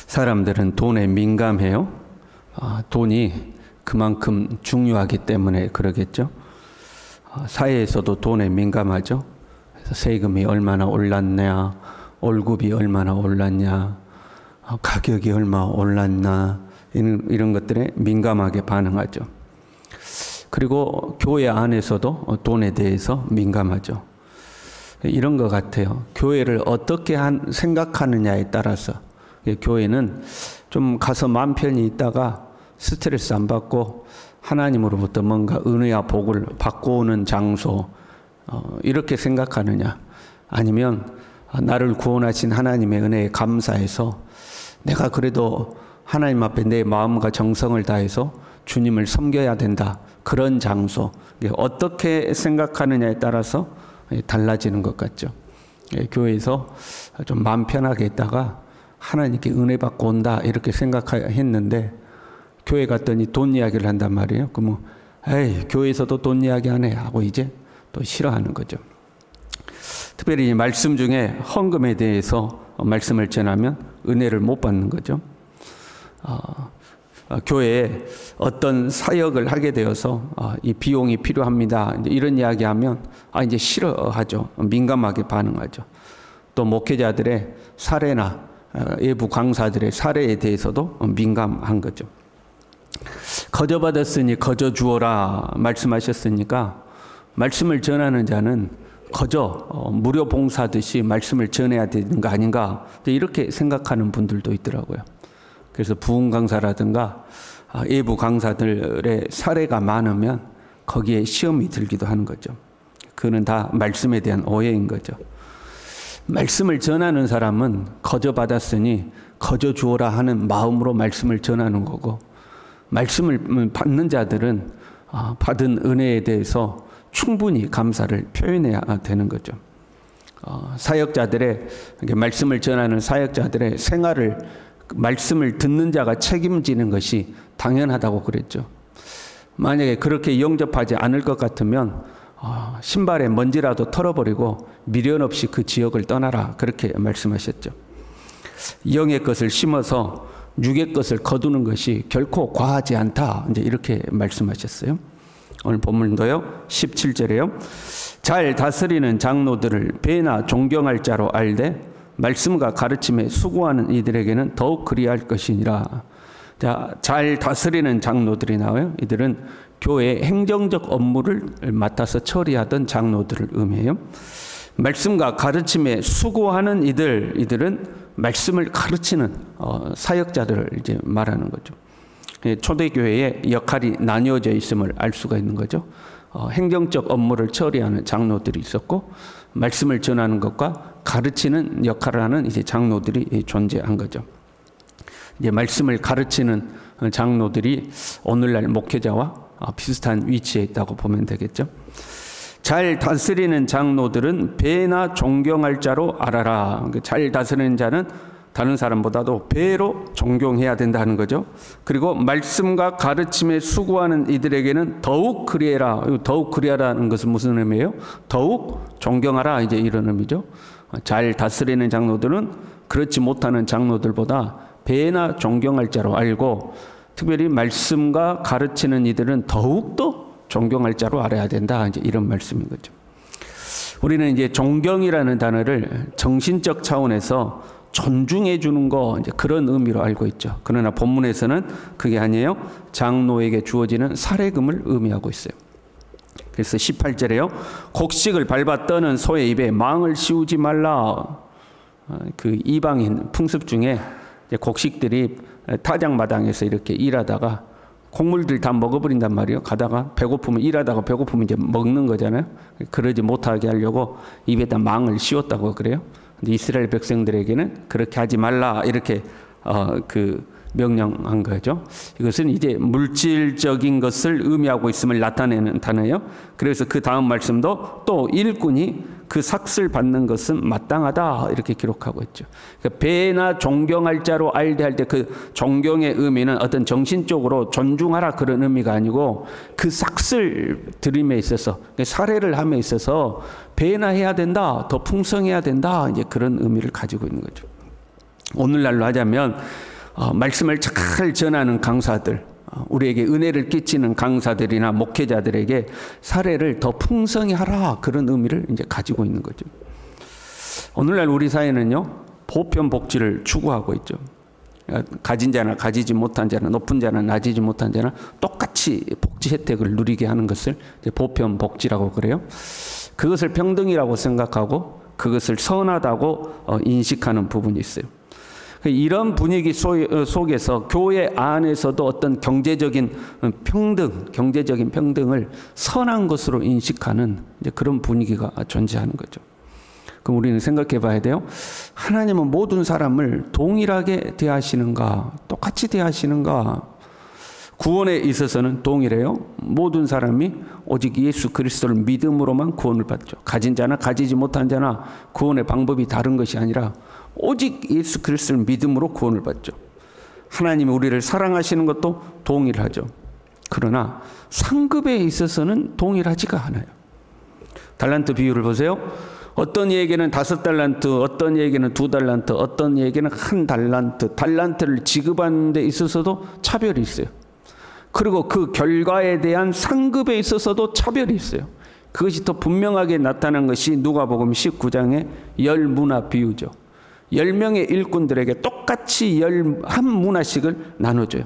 사람들은 돈에 민감해요. 돈이 그만큼 중요하기 때문에 그러겠죠. 사회에서도 돈에 민감하죠. 그래서 세금이 얼마나 올랐냐, 월급이 얼마나 올랐냐, 가격이 얼마나 올랐나, 이런 것들에 민감하게 반응하죠. 그리고 교회 안에서도 돈에 대해서 민감하죠. 이런 것 같아요. 교회를 어떻게 생각하느냐에 따라서 교회는 좀 가서 마음 편히 있다가 스트레스 안 받고 하나님으로부터 뭔가 은혜와 복을 받고 오는 장소, 이렇게 생각하느냐, 아니면 나를 구원하신 하나님의 은혜에 감사해서 내가 그래도 하나님 앞에 내 마음과 정성을 다해서 주님을 섬겨야 된다, 그런 장소, 어떻게 생각하느냐에 따라서 달라지는 것 같죠. 교회에서 좀 마음 편하게 있다가 하나님께 은혜 받고 온다 이렇게 생각했는데 교회 갔더니 돈 이야기를 한단 말이에요. 그러면 에이, 교회에서도 돈 이야기 하네 하고 이제 또 싫어하는 거죠. 특별히 말씀 중에 헌금에 대해서 말씀을 전하면 은혜를 못 받는 거죠. 교회에 어떤 사역을 하게 되어서 이 비용이 필요합니다, 이제 이런 이야기하면 이제 싫어하죠. 민감하게 반응하죠. 또 목회자들의 사례나 외부 강사들의 사례에 대해서도 민감한 거죠. 거저 받았으니 거저 주어라 말씀하셨으니까 말씀을 전하는 자는 거저 무료 봉사하듯이 말씀을 전해야 되는 거 아닌가, 이렇게 생각하는 분들도 있더라고요. 그래서 부흥 강사라든가 외부 강사들의 사례가 많으면 거기에 시험이 들기도 하는 거죠. 그거는 다 말씀에 대한 오해인 거죠. 말씀을 전하는 사람은 거저 받았으니 거저 주어라 하는 마음으로 말씀을 전하는 거고, 말씀을 받는 자들은 받은 은혜에 대해서 충분히 감사를 표현해야 되는 거죠. 사역자들의, 말씀을 전하는 사역자들의 생활을 말씀을 듣는 자가 책임지는 것이 당연하다고 그랬죠. 만약에 그렇게 영접하지 않을 것 같으면 신발에 먼지라도 털어버리고 미련 없이 그 지역을 떠나라, 그렇게 말씀하셨죠. 영의 것을 심어서 육의 것을 거두는 것이 결코 과하지 않다, 이제 이렇게 말씀하셨어요. 오늘 본문도요, 17절에요. 잘 다스리는 장로들을 배나 존경할 자로 알되 말씀과 가르침에 수고하는 이들에게는 더욱 그리할 것이니라. 자, 잘 다스리는 장로들이 나와요. 이들은 교회의 행정적 업무를 맡아서 처리하던 장로들을 의미해요. 말씀과 가르침에 수고하는 이들은 말씀을 가르치는 사역자들을 이제 말하는 거죠. 초대교회의 역할이 나뉘어져 있음을 알 수가 있는 거죠. 행정적 업무를 처리하는 장로들이 있었고, 말씀을 전하는 것과 가르치는 역할을 하는 이제 장로들이 존재한 거죠. 이제 말씀을 가르치는 장로들이 오늘날 목회자와 비슷한 위치에 있다고 보면 되겠죠. 잘 다스리는 장로들은 배나 존경할 자로 알아라. 잘 다스리는 자는 다른 사람보다도 배로 존경해야 된다는 거죠. 그리고 말씀과 가르침에 수고하는 이들에게는 더욱 그리해라. 더욱 그리하라는 것은 무슨 의미예요? 더욱 존경하라, 이제 이런 의미죠. 잘 다스리는 장로들은 그렇지 못하는 장로들보다 배나 존경할 자로 알고, 특별히 말씀과 가르치는 이들은 더욱더 존경할 자로 알아야 된다, 이제 이런 말씀인 거죠. 우리는 이제 존경이라는 단어를 정신적 차원에서 존중해 주는 거, 이제 그런 의미로 알고 있죠. 그러나 본문에서는 그게 아니에요. 장로에게 주어지는 사례금을 의미하고 있어요. 그래서 18절에요. 곡식을 밟아 떠는 소의 입에 망을 씌우지 말라. 그 이방인 풍습 중에 곡식들이 타작마당에서 이렇게 일하다가 곡물들 다 먹어버린단 말이에요. 가다가 배고프면, 일하다가 배고프면 이제 먹는 거잖아요. 그러지 못하게 하려고 입에다 망을 씌웠다고 그래요. 근데 이스라엘 백성들에게는 그렇게 하지 말라, 이렇게 명령한 거죠. 이것은 이제 물질적인 것을 의미하고 있음을 나타내는 단어예요. 그래서 그 다음 말씀도 또 일꾼이 그 삭슬 받는 것은 마땅하다, 이렇게 기록하고 있죠. 그러니까 배나 존경할 자로 알되 할 때 그 존경의 의미는 어떤 정신적으로 존중하라 그런 의미가 아니고, 그 삭슬 드림에 있어서, 사례를 함에 있어서 배나 해야 된다, 더 풍성해야 된다, 이제 그런 의미를 가지고 있는 거죠. 오늘날로 하자면 말씀을 잘 전하는 강사들, 우리에게 은혜를 끼치는 강사들이나 목회자들에게 사례를 더 풍성히 하라, 그런 의미를 이제 가지고 있는 거죠. 오늘날 우리 사회는요, 보편 복지를 추구하고 있죠. 가진 자나 가지지 못한 자나, 높은 자나 낮이지 못한 자나 똑같이 복지 혜택을 누리게 하는 것을 이제 보편 복지라고 그래요. 그것을 평등이라고 생각하고 그것을 선하다고 인식하는 부분이 있어요. 이런 분위기 속에서 교회 안에서도 어떤 경제적인 평등을 선한 것으로 인식하는 이제 그런 분위기가 존재하는 거죠. 그럼 우리는 생각해 봐야 돼요. 하나님은 모든 사람을 동일하게 대하시는가, 똑같이 대하시는가? 구원에 있어서는 동일해요. 모든 사람이 오직 예수 그리스도를 믿음으로만 구원을 받죠. 가진 자나 가지지 못한 자나 구원의 방법이 다른 것이 아니라 오직 예수 그리스도를 믿음으로 구원을 받죠. 하나님이 우리를 사랑하시는 것도 동일하죠. 그러나 상급에 있어서는 동일하지가 않아요. 달란트 비유를 보세요. 어떤 이에게는 5달란트, 어떤 이에게는 2달란트, 어떤 이에게는 1달란트, 달란트를 지급하는 데 있어서도 차별이 있어요. 그리고 그 결과에 대한 상급에 있어서도 차별이 있어요. 그것이 더 분명하게 나타난 것이 누가복음 19장의 열 문화 비유죠. 10명의 일꾼들에게 똑같이 11문화씩을 나눠줘요.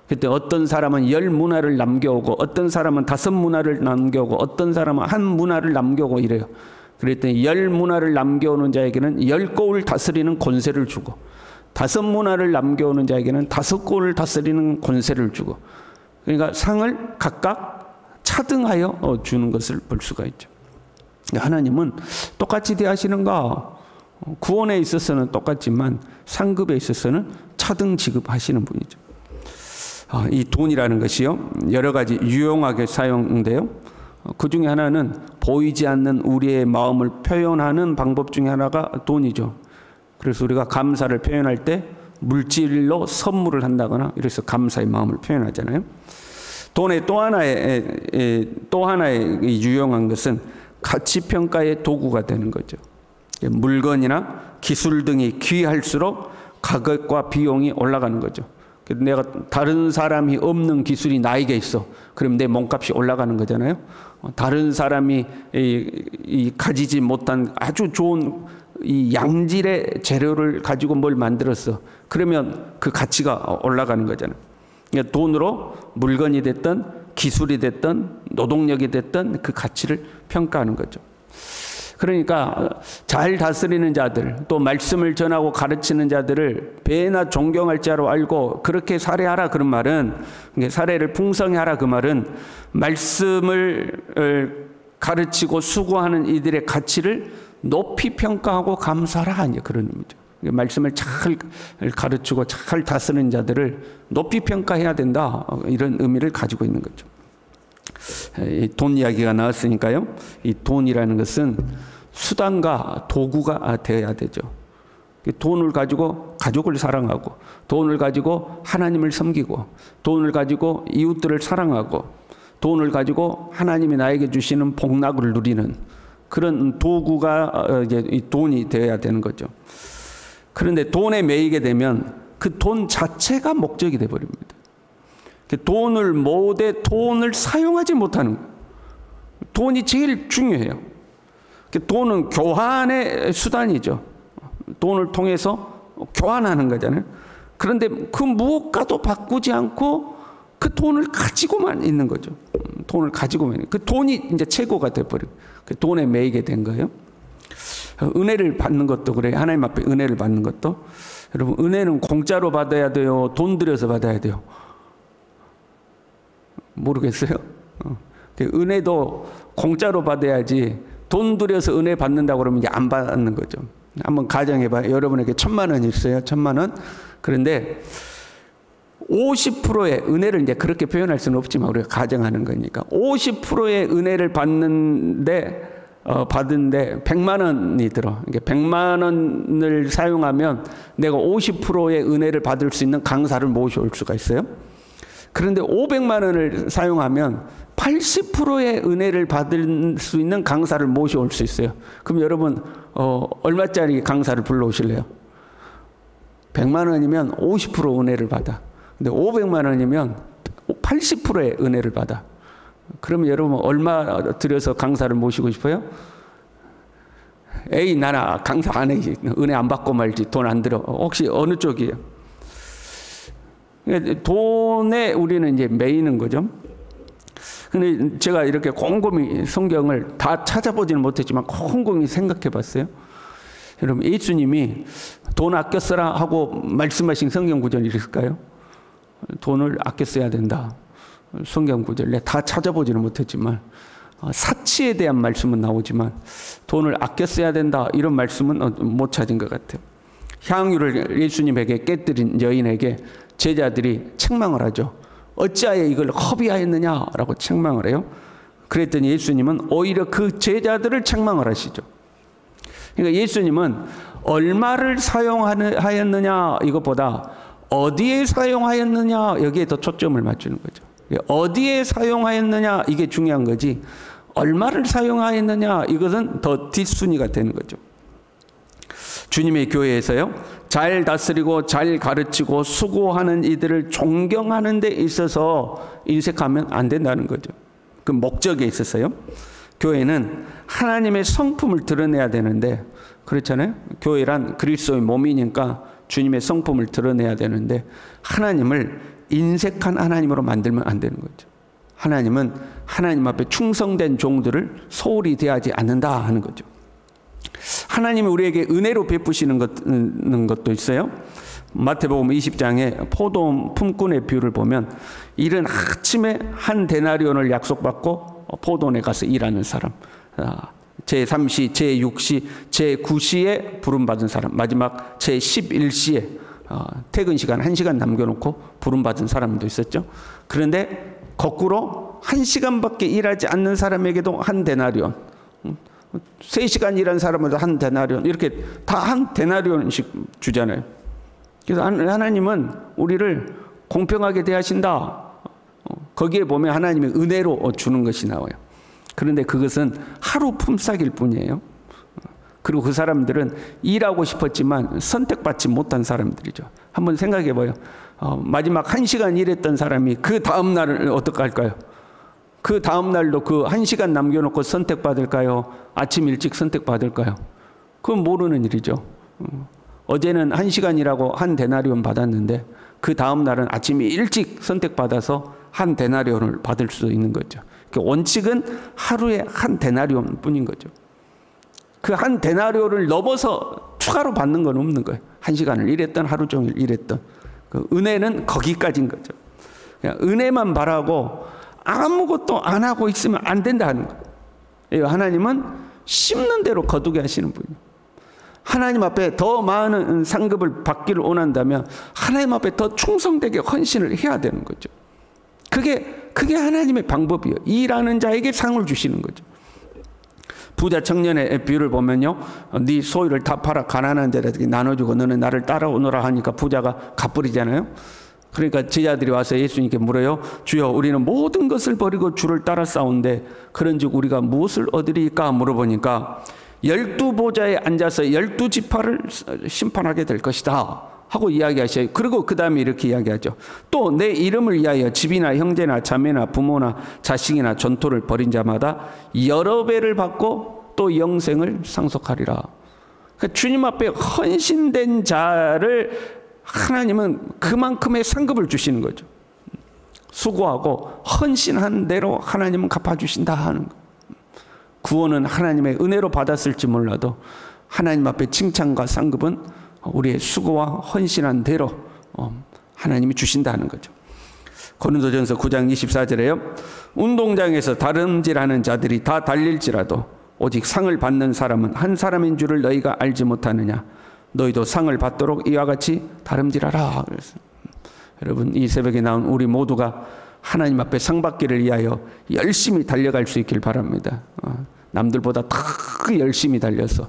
그때 어떤 사람은 10문화를 남겨오고, 어떤 사람은 5문화를 남겨오고, 어떤 사람은 1문화를 남겨오고 이래요. 그랬더니 10문화를 남겨오는 자에게는 10고을 다스리는 권세를 주고, 5문화를 남겨오는 자에게는 5고을 다스리는 권세를 주고, 그러니까 상을 각각 차등하여 주는 것을 볼 수가 있죠. 하나님은 똑같이 대하시는가? 구원에 있어서는 똑같지만 상급에 있어서는 차등 지급하시는 분이죠. 이 돈이라는 것이요, 여러 가지 유용하게 사용돼요. 그 중에 하나는 보이지 않는 우리의 마음을 표현하는 방법 중에 하나가 돈이죠. 그래서 우리가 감사를 표현할 때 물질로 선물을 한다거나 이래서 감사의 마음을 표현하잖아요. 돈의 또 하나의 유용한 것은 가치평가의 도구가 되는 거죠. 물건이나 기술 등이 귀할수록 가격과 비용이 올라가는 거죠. 내가 다른 사람이 없는 기술이 나에게 있어. 그럼 내 몸값이 올라가는 거잖아요. 다른 사람이 가지지 못한 아주 좋은 이 양질의 재료를 가지고 뭘 만들었어. 그러면 그 가치가 올라가는 거잖아요. 그러니까 돈으로 물건이 됐든 기술이 됐든 노동력이 됐든 그 가치를 평가하는 거죠. 그러니까 잘 다스리는 자들, 또 말씀을 전하고 가르치는 자들을 배나 존경할 자로 알고 그렇게 살해하라, 그런 말은, 사례를 풍성히 하라, 그 말은 말씀을 가르치고 수고하는 이들의 가치를 높이 평가하고 감사하라, 이제 그런 의미죠. 말씀을 잘 가르치고 잘 다스리는 자들을 높이 평가해야 된다, 이런 의미를 가지고 있는 거죠. 돈 이야기가 나왔으니까요. 이 돈이라는 것은 수단과 도구가 되어야 되죠. 돈을 가지고 가족을 사랑하고, 돈을 가지고 하나님을 섬기고, 돈을 가지고 이웃들을 사랑하고, 돈을 가지고 하나님이 나에게 주시는 복락을 누리는 그런 도구가 이제 이 돈이 되어야 되는 거죠. 그런데 돈에 매이게 되면 그 돈 자체가 목적이 되어버립니다. 돈을 모으되 돈을 사용하지 못하는 거예요. 돈이 제일 중요해요. 돈은 교환의 수단이죠. 돈을 통해서 교환하는 거잖아요. 그런데 그 무엇과도 바꾸지 않고 그 돈을 가지고만 있는 거죠. 돈을 가지고만. 그 돈이 이제 최고가 돼버리고 그 돈에 매이게 된 거예요. 은혜를 받는 것도 그래요. 하나님 앞에 은혜를 받는 것도. 여러분, 은혜는 공짜로 받아야 돼요? 돈 들여서 받아야 돼요? 모르겠어요. 은혜도 공짜로 받아야지 돈 들여서 은혜 받는다고 그러면 이제 안 받는 거죠. 한번 가정해봐요. 여러분에게 1000만 원 있어요. 1000만 원. 그런데 50%의 은혜를 이제 그렇게 표현할 수는 없지만 우리가 가정하는 거니까 50%의 은혜를 받는데 100만 원이 들어. 100만 원을 사용하면 내가 50%의 은혜를 받을 수 있는 강사를 모셔올 수가 있어요. 그런데 500만 원을 사용하면 80%의 은혜를 받을 수 있는 강사를 모셔올 수 있어요. 그럼 여러분 얼마짜리 강사를 불러오실래요? 100만 원이면 50% 은혜를 받아. 근데 500만 원이면 80%의 은혜를 받아. 그러면 여러분 얼마 들여서 강사를 모시고 싶어요? 에이, 나는 강사 안 해. 은혜 안 받고 말지. 돈 안 들어. 혹시 어느 쪽이에요? 돈에 우리는 이제 매이는 거죠. 근데 제가 이렇게 곰곰이 성경을 다 찾아보지는 못했지만 곰곰이 생각해 봤어요. 여러분, 예수님이 돈 아껴 쓰라 하고 말씀하신 성경 구절이 있을까요? 돈을 아껴 써야 된다. 성경 구절 내가 다 찾아보지는 못했지만 사치에 대한 말씀은 나오지만 돈을 아껴 써야 된다 이런 말씀은 못 찾은 것 같아요. 향유를 예수님에게 깨뜨린 여인에게 제자들이 책망을 하죠. 어찌하여 이걸 허비하였느냐라고 책망을 해요. 그랬더니 예수님은 오히려 그 제자들을 책망을 하시죠. 그러니까 예수님은 얼마를 사용하였느냐 이것보다 어디에 사용하였느냐 여기에 더 초점을 맞추는 거죠. 어디에 사용하였느냐 이게 중요한 거지 얼마를 사용하였느냐 이것은 더 뒷순위가 되는 거죠. 주님의 교회에서요, 잘 다스리고 잘 가르치고 수고하는 이들을 존경하는 데 있어서 인색하면 안 된다는 거죠. 그 목적에 있어서요. 교회는 하나님의 성품을 드러내야 되는데, 그렇잖아요. 교회란 그리스도의 몸이니까 주님의 성품을 드러내야 되는데 하나님을 인색한 하나님으로 만들면 안 되는 거죠. 하나님은 하나님 앞에 충성된 종들을 소홀히 대하지 않는다 하는 거죠. 하나님이 우리에게 은혜로 베푸시는 것도 있어요. 마태복음 20장에 포도 품꾼의 비유를 보면 이른 아침에 한 데나리온을 약속받고 포도원에 가서 일하는 사람, 제3시, 제6시, 제9시에 부름받은 사람, 마지막 제11시에 퇴근 시간 1시간 남겨놓고 부름받은 사람도 있었죠. 그런데 거꾸로 1시간밖에 일하지 않는 사람에게도 한 데나리온, 3시간 일한 사람에도 한 데나리온, 이렇게 다 한 데나리온씩 주잖아요. 그래서 하나님은 우리를 공평하게 대하신다. 거기에 보면 하나님의 은혜로 주는 것이 나와요. 그런데 그것은 하루 품삯일 뿐이에요. 그리고 그 사람들은 일하고 싶었지만 선택받지 못한 사람들이죠. 한번 생각해 봐요. 마지막 1시간 일했던 사람이 그 다음 날은 어떻게 할까요? 그 다음 날도 그 1시간 남겨놓고 선택받을까요? 아침 일찍 선택받을까요? 그건 모르는 일이죠. 어제는 1시간 일하고 한 데나리온 받았는데 그 다음 날은 아침에 일찍 선택받아서 한 데나리온을 받을 수 있는 거죠. 원칙은 하루에 한 데나리온 뿐인 거죠. 그 한 데나리온을 넘어서 추가로 받는 건 없는 거예요. 1시간을 일했던 하루 종일 일했던 그 은혜는 거기까지인 거죠. 그냥 은혜만 바라고 아무것도 안 하고 있으면 안 된다는 거예요. 하나님은 심는 대로 거두게 하시는 분이에요. 하나님 앞에 더 많은 상급을 받기를 원한다면 하나님 앞에 더 충성되게 헌신을 해야 되는 거죠. 그게 하나님의 방법이에요. 일하는 자에게 상을 주시는 거죠. 부자 청년의 비유를 보면요, 네 소유를 다 팔아 가난한 자들에게 나눠주고 너는 나를 따라오너라 하니까 부자가 갚으리잖아요. 그러니까 제자들이 와서 예수님께 물어요. 주여, 우리는 모든 것을 버리고 주를 따라 싸운데 그런즉 우리가 무엇을 얻으리까 물어보니까 12보좌에 앉아서 12지파를 심판하게 될 것이다 하고 이야기하셔요. 그리고 그 다음에 이렇게 이야기하죠. 또 내 이름을 위하여 집이나 형제나 자매나 부모나 자식이나 전토를 벌인 자마다 여러 배를 받고 또 영생을 상속하리라. 그러니까 주님 앞에 헌신된 자를 하나님은 그만큼의 상급을 주시는 거죠. 수고하고 헌신한 대로 하나님은 갚아주신다 하는 거예요. 구원은 하나님의 은혜로 받았을지 몰라도 하나님 앞에 칭찬과 상급은 우리의 수고와 헌신한 대로 하나님이 주신다는 거죠. 고린도전서 9장 24절에요. 운동장에서 다름질하는 자들이 다 달릴지라도 오직 상을 받는 사람은 한 사람인 줄을 너희가 알지 못하느냐. 너희도 상을 받도록 이와 같이 다름질하라. 그래서 여러분, 이 새벽에 나온 우리 모두가 하나님 앞에 상 받기를 위하여 열심히 달려갈 수 있길 바랍니다. 남들보다 더 열심히 달려서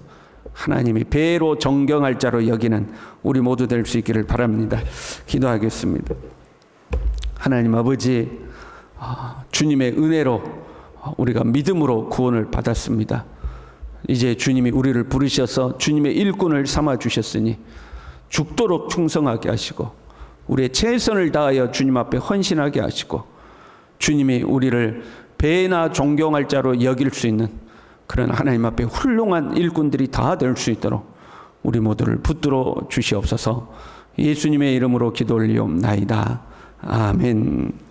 하나님이 배로 존경할 자로 여기는 우리 모두 될 수 있기를 바랍니다. 기도하겠습니다. 하나님 아버지, 주님의 은혜로 우리가 믿음으로 구원을 받았습니다. 이제 주님이 우리를 부르셔서 주님의 일꾼을 삼아 주셨으니 죽도록 충성하게 하시고 우리의 최선을 다하여 주님 앞에 헌신하게 하시고 주님이 우리를 배나 존경할 자로 여길 수 있는 그런 하나님 앞에 훌륭한 일꾼들이 다 될 수 있도록 우리 모두를 붙들어 주시옵소서. 예수님의 이름으로 기도 올리옵나이다. 아멘.